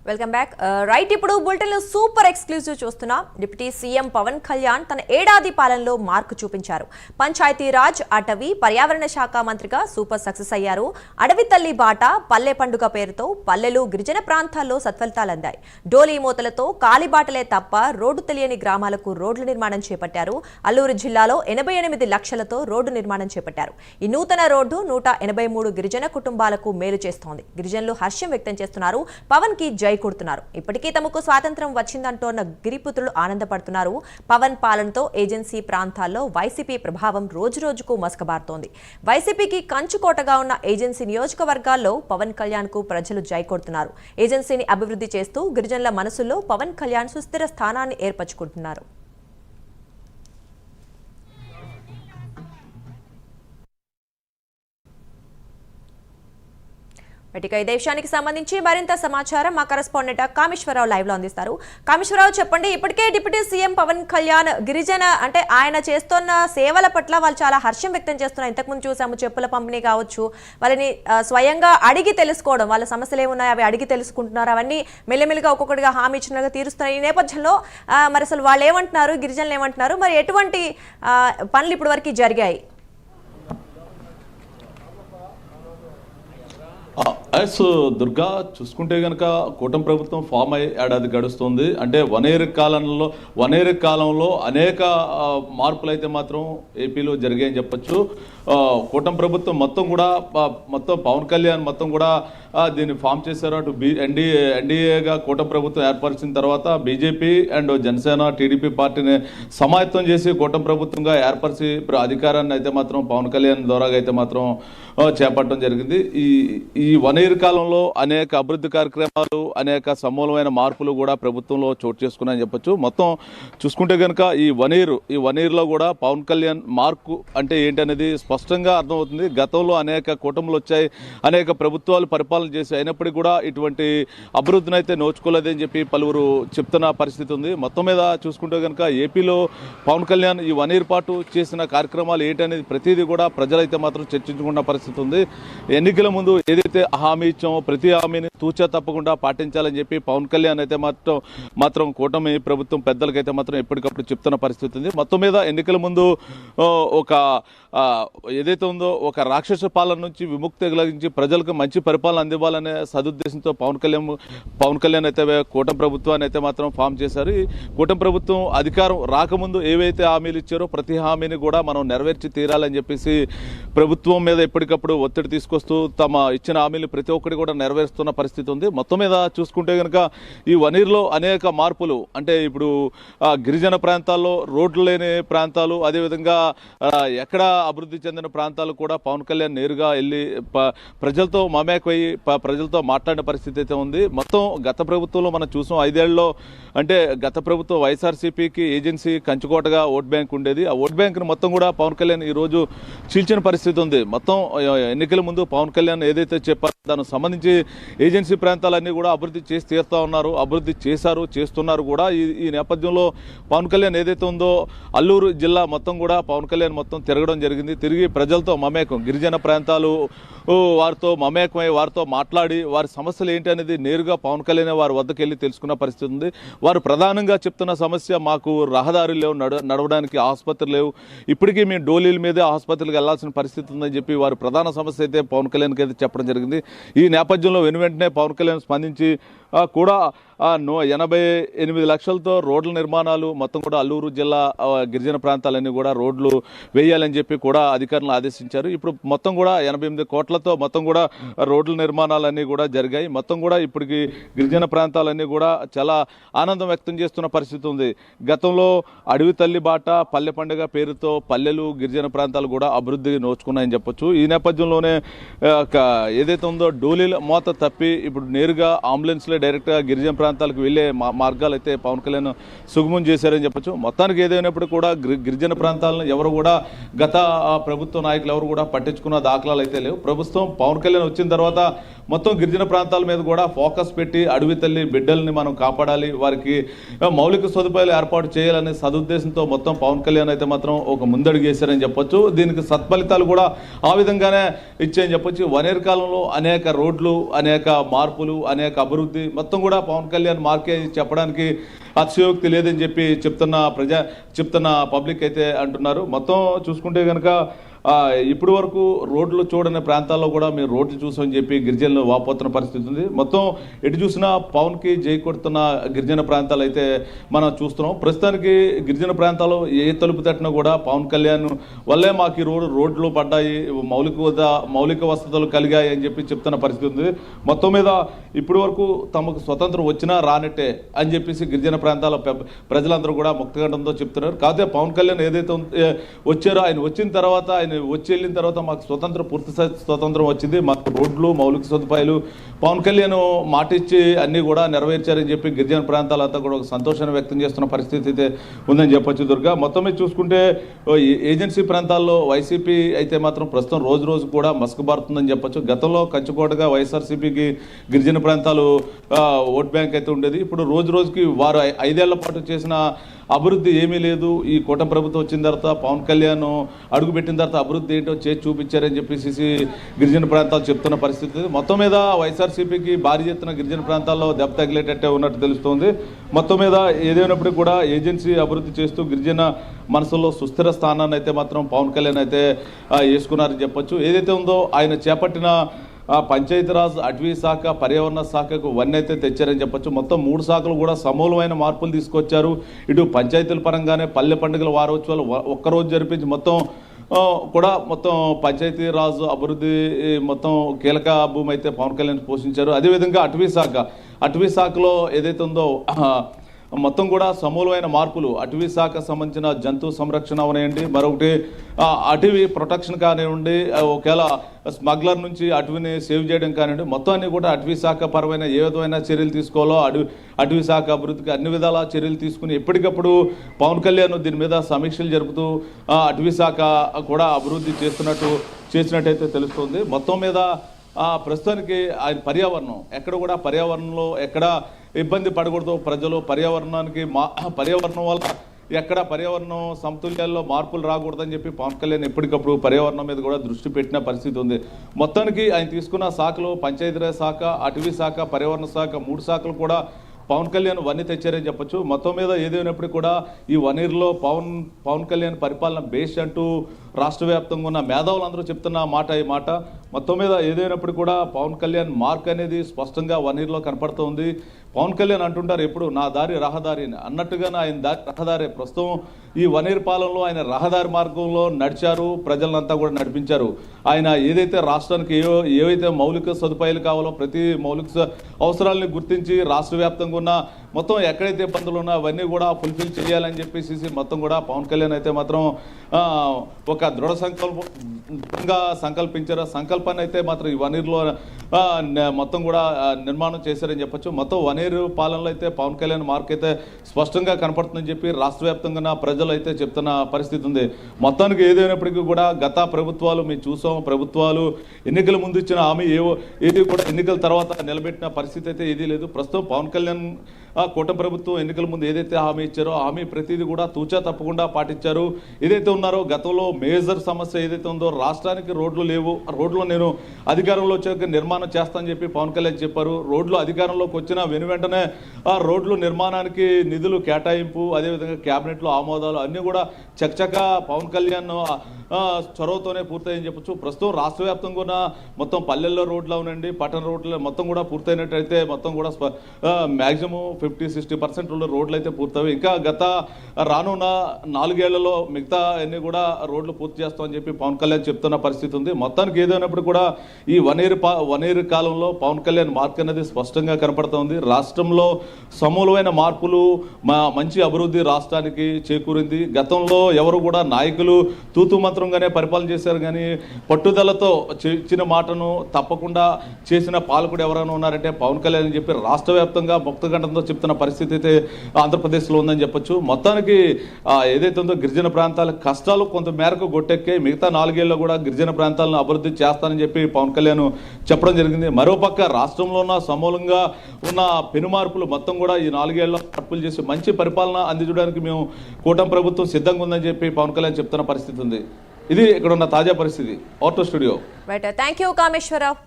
Welcome back right ఇప్పుడు bulletin super exclusive చూస్తున్నాం. Deputy CM Pawan Kalyan తన ఏడాది పాలనలో మార్కు చూపించారు. పంచాయతీరాజ్, అటవీ, పర్యావరణ శాఖ మంత్రిగా సూపర్ సక్సెస్ అయ్యారు. అడవి తల్లి బాట, పల్లె పండుగ పేరుతో పల్లెలు, గిరిజన ప్రాంతాల్లో సత్ఫలితాలు అందాయి. డోలీ మూతలతో కాలిబాటలే తప్ప రోడ్డు తెలియని గ్రామాలకు రోడ్ల నిర్మాణం చేపట్టారు. అల్లూరు జిల్లాలో 88 లక్షలతో రోడ్డు నిర్మాణం చేపట్టారు. ఈ నూతన రోడ్డు 183 గిరిజన కుటుంబాలకు మేలు చేస్తోంది. గిరిజనులు హర్షం వ్యక్తం చేస్తున్నారు. పవన్ కి జై కొడుతున్నారు. ఇప్పటికీ తమకు స్వాతంత్రం వచ్చిందంటోన్న గిరిపుత్రులు ఆనందపడుతున్నారు. పవన్ పాలనతో ఏజెన్సీ ప్రాంతాల్లో వైసీపీ ప్రభావం రోజురోజుకు మసకబారుతోంది. వైసీపీకి కంచుకోటగా ఉన్న ఏజెన్సీ నియోజకవర్గాల్లో పవన్ కళ్యాణ్ కు ప్రజలు జై కొడుతున్నారు. ఏజెన్సీని అభివృద్ధి చేస్తూ గిరిజనుల మనసుల్లో పవన్ కళ్యాణ్ సుస్థిర స్థానాన్ని ఏర్పరచుకుంటున్నారు. ఇక ఈ దేశానికి సంబంధించి మరింత సమాచారం మా కరెస్పాండెంట్ కామేశ్వరరావు లైవ్ లో అందిస్తారు. కామేశ్వరరావు చెప్పండి, ఇప్పటికే డిప్యూటీ సీఎం పవన్ కళ్యాణ్ గిరిజన అంటే ఆయన చేస్తున్న సేవల పట్ల వాళ్ళు చాలా హర్షం వ్యక్తం చేస్తున్నారు. ఇంతకుముందు చూసాము చెప్పుల పంపిణీ కావచ్చు, వాళ్ళని స్వయంగా అడిగి తెలుసుకోవడం, వాళ్ళ సమస్యలు ఏమున్నాయి అవి అడిగి తెలుసుకుంటున్నారు. అవన్నీ మెల్లమెల్లిగా ఒక్కొక్కటిగా హామీ ఇచ్చినగా తీరుస్తున్నారు. ఈ నేపథ్యంలో మరి అసలు వాళ్ళు ఏమంటున్నారు, గిరిజనులు ఏమంటున్నారు, మరి ఎటువంటి పనులు ఇప్పటి వరకు జరిగాయి? దుర్గా చూసుకుంటే కనుక కూటమి ప్రభుత్వం ఫామ్ అయ్యి ఏడాది గడుస్తుంది. అంటే వన్ ఇయర్ కాలంలో అనేక మార్పులు అయితే మాత్రం ఏపీలో జరిగాయని చెప్పొచ్చు. కూటమి ప్రభుత్వం మొత్తం పవన్ కళ్యాణ్ మొత్తం కూడా దీన్ని ఫామ్ చేశారు. అటు ఎన్డీఏగా కూటమి ప్రభుత్వం ఏర్పరిచిన తర్వాత బీజేపీ అండ్ జనసేన, టీడీపీ పార్టీని సమాయత్తం చేసి కూటమి ప్రభుత్వంగా ఏర్పరిచి అధికారాన్ని అయితే మాత్రం పవన్ కళ్యాణ్ ద్వారా అయితే మాత్రం చేపట్టడం జరిగింది. ఈ వన్ ఇయర్ కాలంలో అనేక అభివృద్ధి కార్యక్రమాలు, అనేక సమూలమైన మార్పులు కూడా ప్రభుత్వంలో చోటు చేసుకున్నాయని చెప్పొచ్చు. మొత్తం చూసుకుంటే కనుక ఈ వన్ ఇయర్లో కూడా పవన్ కళ్యాణ్ మార్కు అంటే ఏంటనేది స్పష్టంగా అర్థమవుతుంది. గతంలో అనేక కూటములు వచ్చాయి, అనేక ప్రభుత్వాలు పరిపాలన చేసి అయినప్పటికీ కూడా ఇటువంటి అభివృద్ధిని అయితే నోచుకోలేదని చెప్పి పలువురు చెప్తున్న పరిస్థితి ఉంది. మొత్తం మీద చూసుకుంటే కనుక ఏపీలో పవన్ కళ్యాణ్ ఈ వన్ ఇయర్ పాటు చేసిన కార్యక్రమాలు ఏంటనేది ప్రతిదీ కూడా ప్రజలైతే మాత్రం చర్చించుకున్న పరిస్థితి ఉంది. ఎన్నికల ముందు ఏదైతే హామీ ఇచ్చామో ప్రతి హామీని తూచా తప్పకుండా పాటించాలని చెప్పి పవన్ కళ్యాణ్ అయితే మాత్రం కూటమి ప్రభుత్వం పెద్దలకైతే మాత్రం ఎప్పటికప్పుడు చెప్తున్న పరిస్థితి ఉంది. మొత్తం మీద ఎన్నికల ముందు ఏదైతే ఉందో ఒక రాక్షస పాలన నుంచి విముక్తి కలిగించి ప్రజలకు మంచి పరిపాలన అందివ్వాలనే సదుద్దేశంతో పవన్ కళ్యాణ్ అయితే కూటమి ప్రభుత్వాన్ని అయితే మాత్రం ఫామ్ చేశారు. ఈ కూటమి ప్రభుత్వం అధికారం రాకముందు ఏవైతే హామీలు ఇచ్చారో ప్రతి హామీని కూడా మనం నెరవేర్చి తీరాలని చెప్పేసి ప్రభుత్వం మీద ఎప్పటికప్పుడు ఒత్తిడి తీసుకొస్తూ తమ ఇచ్చిన హామీలు ప్రతి ఒక్కటి కూడా నెరవేరుస్తున్న పరిస్థితి ఉంది. మొత్తం మీద చూసుకుంటే కనుక ఈ వన్ ఇయర్లో అనేక మార్పులు, అంటే ఇప్పుడు గిరిజన ప్రాంతాల్లో రోడ్లు లేని ప్రాంతాలు, అదేవిధంగా ఎక్కడ అభివృద్ధి చెందిన ప్రాంతాలు కూడా పవన్ కళ్యాణ్ నేరుగా వెళ్ళి ప్రజలతో మమేకమయ్యి ప్రజలతో మాట్లాడిన పరిస్థితి అయితే ఉంది. మొత్తం గత ప్రభుత్వంలో మనం చూసాం 5 ఏళ్లలో, అంటే గత ప్రభుత్వం వైఎస్ఆర్సీపీకి ఏజెన్సీ కంచుకోటగా ఓట్ బ్యాంక్ ఉండేది. ఆ ఓట్ బ్యాంక్ను మొత్తం కూడా పవన్ కళ్యాణ్ ఈరోజు చీల్చిన పరిస్థితి ఉంది. మొత్తం ఎన్నికల ముందు పవన్ కళ్యాణ్ ఏదైతే చెప్పారో దానికి సంబంధించి ఏజెన్సీ ప్రాంతాలన్నీ కూడా అభివృద్ధి చేసి తీరుతా ఉన్నారు, అభివృద్ధి చేస్తున్నారు కూడా. ఈ నేపథ్యంలో పవన్ కళ్యాణ్ ఏదైతే ఉందో అల్లూరు జిల్లా మొత్తం కూడా పవన్ కళ్యాణ్ మొత్తం తిరగడం జరిగింది. తిరిగి ప్రజలతో మమేకం, గిరిజన ప్రాంతాలు వారితో మమేకమై వారితో మాట్లాడి వారి సమస్యలు ఏంటి అనేది నేరుగా పవన్ కళ్యాణ్ వారి వద్దకు వెళ్ళి తెలుసుకున్న పరిస్థితి ఉంది. వారు ప్రధానంగా చెప్తున్న సమస్య, మాకు రహదారులు లేవు, నడవడానికి ఆసుపత్రి లేవు, ఇప్పటికీ మేము డోలీల మీదే ఆసుపత్రికి వెళ్లాల్సిన పరిస్థితి ఉందని చెప్పి వారి ప్రధాన సమస్య అయితే పవన్ కళ్యాణ్కి అయితే చెప్పడం జరిగింది. ఈ నేపథ్యంలో వెంటనే పవన్ కళ్యాణ్ స్పందించి కూడా 88 లక్షలతో రోడ్ల నిర్మాణాలు మొత్తం కూడా అల్లూరు జిల్లా గిరిజన ప్రాంతాలన్నీ కూడా రోడ్లు వేయాలని చెప్పి కూడా అధికారులను ఆదేశించారు. ఇప్పుడు మొత్తం కూడా 88 కోట్లతో మొత్తం కూడా రోడ్ల నిర్మాణాలన్నీ కూడా జరిగాయి. మొత్తం కూడా ఇప్పటికి గిరిజన ప్రాంతాలన్నీ కూడా చాలా ఆనందం వ్యక్తం చేస్తున్న పరిస్థితి ఉంది. గతంలో అడవి తల్లి బాట, పల్లె పండుగ పేరుతో పల్లెలు, గిరిజన ప్రాంతాలు కూడా అభివృద్ధి నోచుకున్నాయని చెప్పొచ్చు. ఈ నేపథ్యంలోనే ఏదైతే ఉందో డోలీల మోత తప్పి ఇప్పుడు నేరుగా అంబులెన్స్లే డైరెక్ట్గా గిరిజన ప్రాంతాలు ప్రాంతాలకు వెళ్ళే మార్గాలు అయితే పవన్ కళ్యాణ్ సుగమం చేశారని చెప్పొచ్చు. మొత్తానికి ఏదైనప్పుడు కూడా గిరిజన ప్రాంతాలను ఎవరు కూడా గత ప్రభుత్వ నాయకులు ఎవరు కూడా పట్టించుకున్న దాఖలాలు అయితే లేవు. ప్రభుత్వం పవన్ కళ్యాణ్ వచ్చిన తర్వాత మొత్తం గిరిజన ప్రాంతాల మీద కూడా ఫోకస్ పెట్టి అడవి తల్లి బిడ్డల్ని మనం కాపాడాలి, వారికి మౌలిక సదుపాయాలు ఏర్పాటు చేయాలనే సదుద్దేశంతో మొత్తం పవన్ కళ్యాణ్ అయితే మాత్రం ఒక ముందడుగు వేశారని చెప్పొచ్చు. దీనికి సత్ఫలితాలు కూడా ఆ విధంగానే ఇచ్చాయని చెప్పొచ్చు. వనేరు కాలంలో అనేక రోడ్లు, అనేక మార్పులు, అనేక అభివృద్ధి మొత్తం కూడా పవన్ కళ్యాణ్ మార్కే చెప్పడానికి అతిశయోక్తి లేదని చెప్పి చెప్తున్న పబ్లిక్ అయితే అంటున్నారు. మొత్తం చూసుకుంటే కనుక ఇప్పటి వరకు రోడ్లు చూడని ప్రాంతాల్లో కూడా మీరు రోడ్లు చూసామని చెప్పి గిరిజనులు వాపోతున్న పరిస్థితి ఉంది. మొత్తం ఎటు చూసినా పవన్కి జై కొడుతున్న గిరిజన ప్రాంతాలు అయితే మనం చూస్తున్నాం. ప్రస్తుతానికి గిరిజన ప్రాంతాల్లో ఏ తలుపు తట్టినా కూడా పవన్ కళ్యాణ్ వల్లే మాకు ఈ రోడ్లు పడ్డాయి, మౌలిక వసతులు కలిగాయి అని చెప్పి చెప్తున్న పరిస్థితి ఉంది. మొత్తం మీద ఇప్పటి వరకు తమకు స్వతంత్రం వచ్చినా రానట్టే అని చెప్పేసి గిరిజన ప్రాంతాల ప్రజలందరూ కూడా ముక్తకంఠంతో చెప్తున్నారు. కాకపోతే పవన్ కళ్యాణ్ ఏదైతే వచ్చారో ఆయన వచ్చిన తర్వాత వచ్చి వెళ్ళిన తర్వాత మాకు పూర్తి స్వతంత్రం వచ్చింది, మాకు రోడ్లు, మౌలిక సదుపాయాలు పవన్ కళ్యాణ్ మాట ఇచ్చి అన్ని కూడా నెరవేర్చారని చెప్పి గిరిజన ప్రాంతాలంతా కూడా ఒక సంతోషాన్ని వ్యక్తం చేస్తున్న పరిస్థితి అయితే ఉందని చెప్పొచ్చు. దుర్గా మొత్తం మీద చూసుకుంటే ఏజెన్సీ ప్రాంతాల్లో వైసీపీ అయితే మాత్రం ప్రస్తుతం రోజు రోజు కూడా మసకబారుతుందని చెప్పొచ్చు. గతంలో కంచుకోటగా వైఎస్ఆర్సీపీకి గిరిజన ప్రాంతాలు ఓట్ బ్యాంక్ అయితే ఉండేది. ఇప్పుడు రోజు రోజుకి వారు 5 ఏళ్ల పాటు చేసిన అభివృద్ధి ఏమీ లేదు. ఈ కూటమి ప్రభుత్వం వచ్చిన తర్వాత పవన్ కళ్యాణ్ అడుగుపెట్టిన తర్వాత అభివృద్ధి ఏంటో చేసి చూపించారని చెప్పేసి గిరిజన ప్రాంతాలు చెప్తున్న పరిస్థితి. మొత్తం మీద వైఎస్ఆర్సీపీకి భారీ ఎత్తున గిరిజన ప్రాంతాల్లో దెబ్బ తగిలేటట్టే ఉన్నట్టు తెలుస్తోంది. మొత్తం మీద ఏదైనప్పటికీ కూడా ఏజెన్సీ అభివృద్ధి చేస్తూ గిరిజన మనసులో సుస్థిర స్థానాన్ని అయితే మాత్రం పవన్ కళ్యాణ్ అయితే వేసుకున్నారని చెప్పొచ్చు. ఏదైతే ఉందో ఆయన చేపట్టిన పంచాయతీరాజ్, అటవీ శాఖ, పర్యావరణ శాఖకు వన్ అయితే తెచ్చారని చెప్పొచ్చు. మొత్తం 3 శాఖలు కూడా సమూలమైన మార్పులు తీసుకొచ్చారు. ఇటు పంచాయతీల పరంగానే పల్లె పండుగల వారోత్సవాలు ఒక్కరోజు జరిపించి మొత్తం పంచాయతీరాజ్ అభివృద్ధి మొత్తం కీలక భూమి అయితే పవన్ కళ్యాణ్ పోషించారు. అదేవిధంగా అటవీ శాఖలో ఏదైతే ఉందో మొత్తం కూడా సమూలమైన మార్పులు, అటవీ శాఖ సంబంధించిన జంతు సంరక్షణ అవనేయండి, మరొకటి అటవీ ప్రొటెక్షన్ కానివ్వండి, ఒకవేళ స్మగ్లర్ నుంచి అటవీని సేవ్ చేయడం కానివ్వండి, మొత్తం అన్ని కూడా అటవీ శాఖ పరమైన ఏ విధమైన చర్యలు తీసుకోవాలో అటవీ శాఖ అభివృద్ధికి అన్ని విధాల చర్యలు తీసుకుని ఎప్పటికప్పుడు పవన్ కళ్యాణ్ దీని మీద సమీక్షలు జరుపుతూ అటవీ శాఖ కూడా అభివృద్ధి చేసినట్టయితే తెలుస్తుంది. మొత్తం మీద ప్రస్తుతానికి ఆయన పర్యావరణంలో ఎక్కడ ఇబ్బంది పడకూడదు ప్రజలు, పర్యావరణం వల్ల ఎక్కడ పర్యావరణం సమతుల్యాల్లో మార్పులు రాకూడదని చెప్పి పవన్ కళ్యాణ్ ఎప్పటికప్పుడు పర్యావరణం మీద కూడా దృష్టి పెట్టిన పరిస్థితి ఉంది. మొత్తానికి ఆయన తీసుకున్న శాఖలు పంచాయతీరాజ్ శాఖ, అటవీ శాఖ, పర్యావరణ శాఖ 3 శాఖలు కూడా పవన్ కళ్యాణ్ వన్నీ తెచ్చారని చెప్పొచ్చు. మొత్తం మీద ఏదైనప్పటికీ కూడా ఈ వనీరులో పవన్ కళ్యాణ్ పరిపాలన బేస్ అంటూ రాష్ట్ర వ్యాప్తంగా ఉన్న మేధావులందరూ చెప్తున్న ఈ మాట మొత్తం మీద ఏదైనప్పుడు కూడా పవన్ కళ్యాణ్ మార్క్ అనేది స్పష్టంగా వనీరులో కనపడుతోంది. పవన్ కళ్యాణ్ అంటుంటారు ఎప్పుడు నా దారి రహదారి అన్నట్టుగానే ఆయన దారి రహదారి. ప్రస్తుతం ఈ వనీరు పాలనలో ఆయన రహదారి మార్గంలో నడిచారు, ప్రజలంతా కూడా నడిపించారు. ఆయన ఏదైతే రాష్ట్రానికి ఏవైతే మౌలిక సదుపాయాలు కావాలో ప్రతి మౌలిక అవసరాలని గుర్తించి రాష్ట్ర వ్యాప్తంగా ఉన్న మొత్తం ఎక్కడైతే ఇబ్బందులు ఉన్నా అవన్నీ కూడా ఫుల్ఫిల్ చేయాలని చెప్పేసి మొత్తం కూడా పవన్ కళ్యాణ్ అయితే మాత్రం ఒక దృఢ సంకల్పించారు. సంకల్పాన్ని అయితే మాత్రం ఈ వనీరులో మొత్తం కూడా నిర్మాణం చేశారని చెప్పొచ్చు. మొత్తం వనీరు పాలనలో అయితే పవన్ కళ్యాణ్ మార్క్ అయితే స్పష్టంగా కనపడుతుందని చెప్పి రాష్ట్ర వ్యాప్తంగా ప్రజలు అయితే చెప్తున్న పరిస్థితి ఉంది. మొత్తానికి ఏదైనప్పటికీ కూడా గత ప్రభుత్వాలు మేము చూసాం, ప్రభుత్వాలు ఎన్నికల ముందు ఇచ్చిన హామీ ఏది కూడా ఎన్నికల తర్వాత నిలబెట్టిన పరిస్థితి అయితే ఏదీ లేదు. ప్రస్తుతం పవన్ కళ్యాణ్ కూటమి ప్రభుత్వం ఎన్నికల ముందు ఏదైతే హామీ ఇచ్చారో హామీ ప్రతిదీ కూడా తూచా తప్పకుండా పాటించారు. ఏదైతే ఉన్నారో గతంలో మేజర్ సమస్య ఏదైతే ఉందో రాష్ట్రానికి రోడ్లు లేవు, రోడ్లు నేను అధికారంలో వచ్చాక నిర్మాణం చేస్తానని చెప్పి పవన్ కళ్యాణ్ చెప్పారు. రోడ్లు అధికారంలోకి వచ్చిన వెంటనే ఆ రోడ్లు నిర్మాణానికి నిధులు కేటాయింపు, అదేవిధంగా క్యాబినెట్లో ఆమోదాలు అన్నీ కూడా చకచకా పవన్ కళ్యాణ్ చొరవతోనే పూర్తయిందని చెప్పొచ్చు. ప్రస్తుతం రాష్ట్ర వ్యాప్తంగా ఉన్న మొత్తం పల్లెల్లో రోడ్లు అవునండి, పట్టణ రోడ్లు మొత్తం కూడా పూర్తయినట్టయితే మొత్తం కూడా మ్యాక్సిమం 50-60% రోడ్లు అయితే పూర్తవి. ఇంకా గత రానున్న 4 ఏళ్లలో మిగతా అన్ని కూడా రోడ్లు పూర్తి చేస్తామని చెప్పి పవన్ కళ్యాణ్ చెప్తున్న పరిస్థితి ఉంది. మొత్తానికి ఏదైనప్పుడు కూడా ఈ వన్ ఇయర్ కాలంలో పవన్ కళ్యాణ్ మార్క్ అనేది స్పష్టంగా కనపడుతోంది. రాష్ట్రంలో సమూలమైన మార్పులు, మంచి అభివృద్ధి రాష్ట్రానికి చేకూరింది. గతంలో ఎవరు కూడా నాయకులు తూతు మంత్రంగానే పరిపాలన చేశారు, కానీ పట్టుదలతో ఇచ్చిన మాటను తప్పకుండా చేసిన పాలకుడు ఎవరైనా ఉన్నారంటే పవన్ కళ్యాణ్ అని చెప్పి రాష్ట్ర వ్యాప్తంగా ముక్తకంఠంతో చెప్తున్న పరిస్థితి అయితే ఆంధ్రప్రదేశ్లో ఉందని చెప్పొచ్చు. మొత్తానికి ఏదైతే ఉందో గిరిజన ప్రాంతాల కష్టాలు కొంత మేరకు గొట్టెక్కే, మిగతా 4 ఏళ్లలో కూడా గిరిజన ప్రాంతాలను అభివృద్ధి చేస్తానని చెప్పి పవన్ కళ్యాణ్ చెప్పడం జరిగింది. మరోపక్క రాష్ట్రంలో ఉన్న సమూలంగా ఉన్న పెనుమార్పులు మొత్తం కూడా ఈ 4 ఏళ్లలో మార్పులు చేసి మంచి పరిపాలన అందించడానికి మేము కూటమి ప్రభుత్వం సిద్ధంగా ఉందని చెప్పి పవన్ కళ్యాణ్ చెప్తున్న పరిస్థితి ఉంది. ఇది ఇక్కడ ఉన్న తాజా పరిస్థితి. Auto studio. Right, thank you Kameswara Rao.